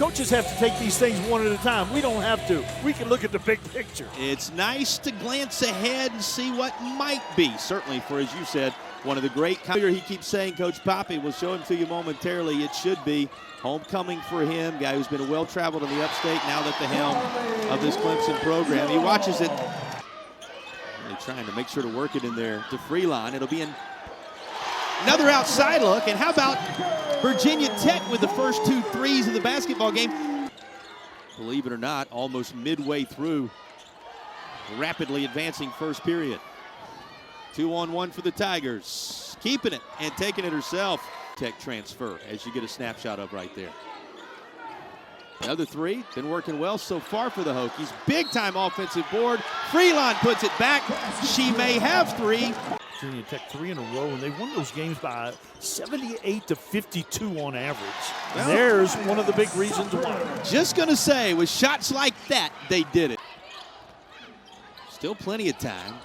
Coaches have to take these things one at a time. We don't have to. We can look at the big picture. It's nice to glance ahead and see what might be. Certainly for, as you said, one of the great, he keeps saying, Coach Poppy will show him to you momentarily. It should be homecoming for him, guy who's been well-traveled in the upstate, now at the helm of this Clemson program. He watches it. They're trying to make sure to work it in there to Freelon. It'll be another outside look. And how about Virginia Tech with the first 2 threes of the basketball game? Believe it or not, almost midway through rapidly advancing first period. 2-on-1 for the Tigers. Keeping it and taking it herself. Tech transfer, as you get a snapshot of right there. Another 3, been working well so far for the Hokies. Big time offensive board. Freelon puts it back. She may have 3. Virginia Tech 3 in a row, and they won those games by 78-52 on average. And there's one of the big reasons why. Just gonna say, with shots like that, they did it. Still plenty of time.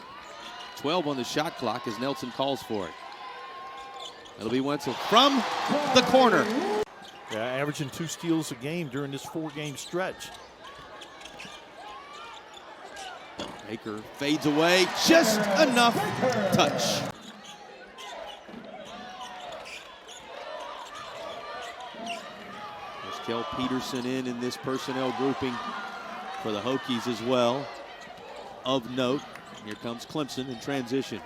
12 on the shot clock as Nelson calls for it. It'll be Wenzel from the corner. Yeah, averaging 2 steals a game during this 4-game stretch. Baker fades away, just enough touch. There's Kel Peterson in this personnel grouping for the Hokies as well. Of note, here comes Clemson in transition.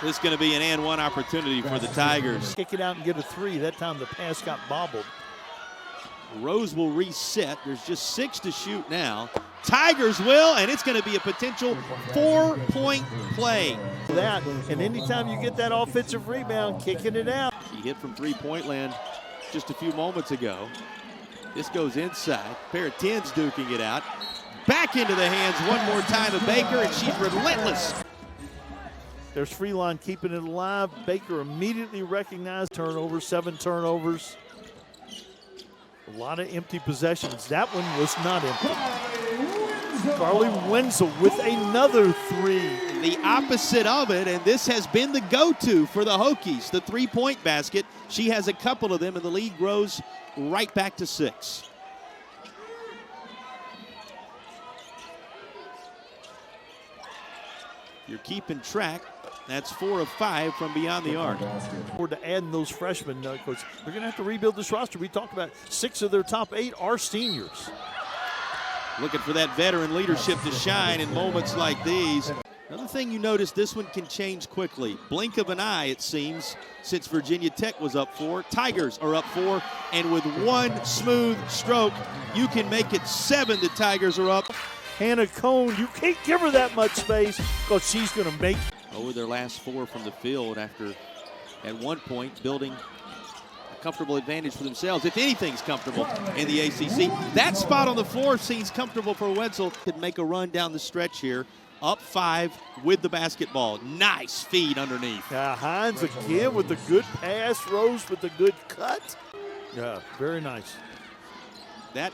This is going to be an and one opportunity for the Tigers. Kick it out and get a 3. That time the pass got bobbled. Rose will reset. There's just 6 to shoot now. Tigers will, and it's going to be a potential 4-point play. That, and anytime you get that offensive rebound, kicking it out. She hit from three-point land just a few moments ago. This goes inside. Pair of 10s duking it out. Back into the hands one more time of Baker, and she's relentless. There's Freelon keeping it alive. Baker immediately recognized turnovers, 7 turnovers. A lot of empty possessions. That one was not empty. Carly Wenzel with another 3. The opposite of it, and this has been the go-to for the Hokies, the 3-point basket. She has a couple of them, and the lead grows right back to 6. You're keeping track. That's 4 of 5 from beyond the arc. Forward to adding those freshmen, Coach. They're going to have to rebuild this roster. We talked about 6 of their top 8 are seniors. Looking for that veteran leadership to shine in moments like these. Another thing you notice, this one can change quickly. Blink of an eye, it seems, since Virginia Tech was up 4. Tigers are up 4, and with one smooth stroke, you can make it 7. The Tigers are up. Hannah Cone, you can't give her that much space because she's going to make. Over their last 4 from the field after, at one point, building a comfortable advantage for themselves. If anything's comfortable in the ACC, that spot on the floor seems comfortable for Wenzel. Could make a run down the stretch here. Up 5 with the basketball. Nice feed underneath. Hines again with the good pass. Rose with the good cut. Yeah, very nice. That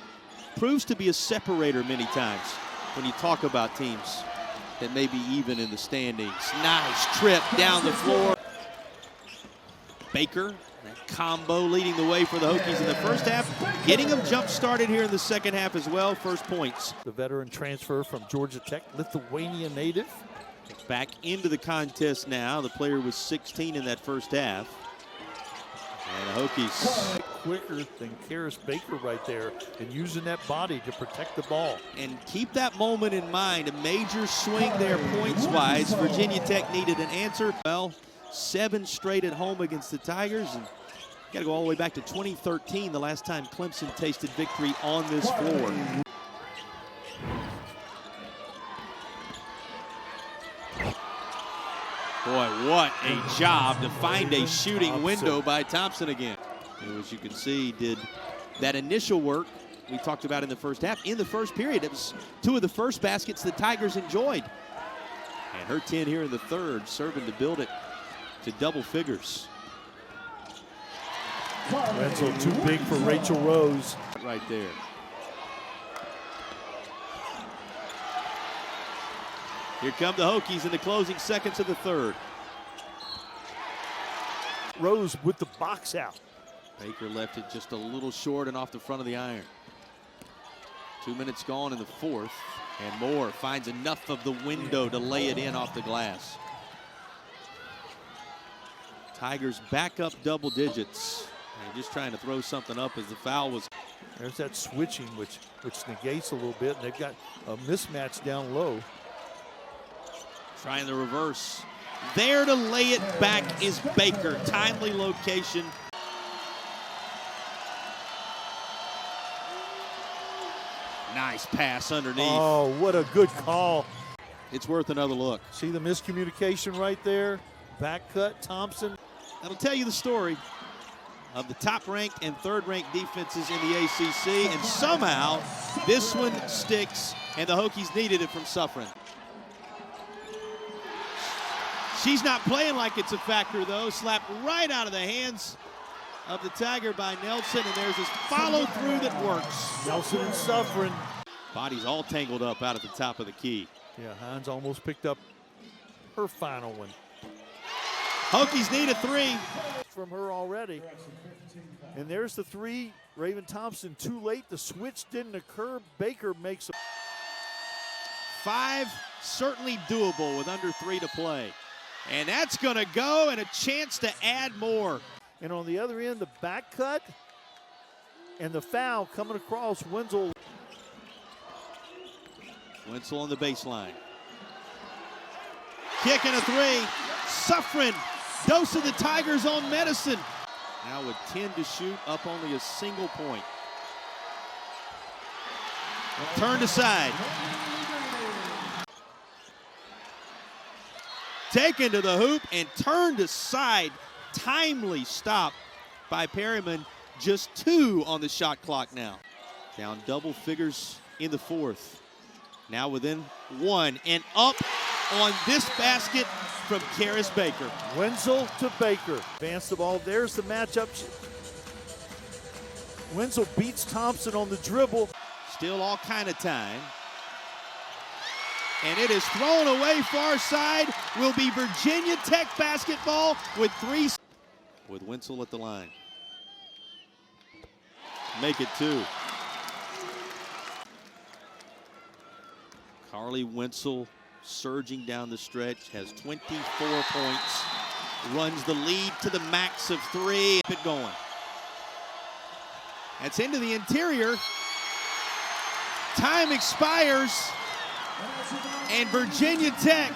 proves to be a separator many times when you talk about teams that may be even in the standings. Nice trip down the floor. Baker, that combo leading the way for the Hokies in the first half, getting them jump started here in the second half as well. First points. The veteran transfer from Georgia Tech, Lithuania native. Back into the contest now. The player was 16 in that first half. And the Hokies quicker than Karis Baker right there, and using that body to protect the ball. And keep that moment in mind. A major swing there points-wise. Virginia Tech needed an answer. Well, 7 straight at home against the Tigers. And got to go all the way back to 2013, the last time Clemson tasted victory on this floor. Boy, what a job to find a shooting window by Thompson again. Who, as you can see, did that initial work we talked about in the first half. In the first period, it was 2 of the first baskets the Tigers enjoyed. And her 10 here in the third, serving to build it to double figures. Wenzel too big for Rachel Rose. Right there. Here come the Hokies in the closing seconds of the third. Rose with the box out. Baker left it just a little short and off the front of the iron. 2 minutes gone in the fourth, and Moore finds enough of the window to lay it in off the glass. Tigers back up double digits. And just trying to throw something up as the foul was. There's that switching, which negates a little bit, and they've got a mismatch down low. Trying the reverse. There to lay it back is Baker. Timely location. Nice pass underneath. Oh, what a good call. It's worth another look. See the miscommunication right there? Back cut, Thompson. That'll tell you the story of the top-ranked and third-ranked defenses in the ACC, and somehow this one sticks, and the Hokies needed it from Suffren. She's not playing like it's a factor, though. Slapped right out of the hands of the Tiger by Nelson, and there's this follow-through that works. Nelson and Suffren. Bodies all tangled up out at the top of the key. Yeah, Hines almost picked up her final one. Hokies need a three. From her already. And there's the three. Raven Thompson too late. The switch didn't occur. Baker makes a 5, certainly doable with under 3 to play. And that's going to go, and a chance to add more. And on the other end, the back cut and the foul coming across Wenzel. Wenzel on the baseline. Kick and a 3. Suffren, dose of the Tigers on medicine. Now with 10 to shoot, up only a single point. Turned aside. Taken to the hoop and turned aside. Timely stop by Perryman. Just 2 on the shot clock now. Down double figures in the fourth. Now within 1 and up on this basket from Karis Baker. Wenzel to Baker. Advance the ball. There's the matchup. Wenzel beats Thompson on the dribble. Still all kind of time. And it is thrown away far side. Will be Virginia Tech basketball with 3. With Wenzel at the line. Make it 2. Carly Wenzel surging down the stretch, has 24 points, runs the lead to the max of 3. Keep it going. That's into the interior. Time expires, and Virginia Tech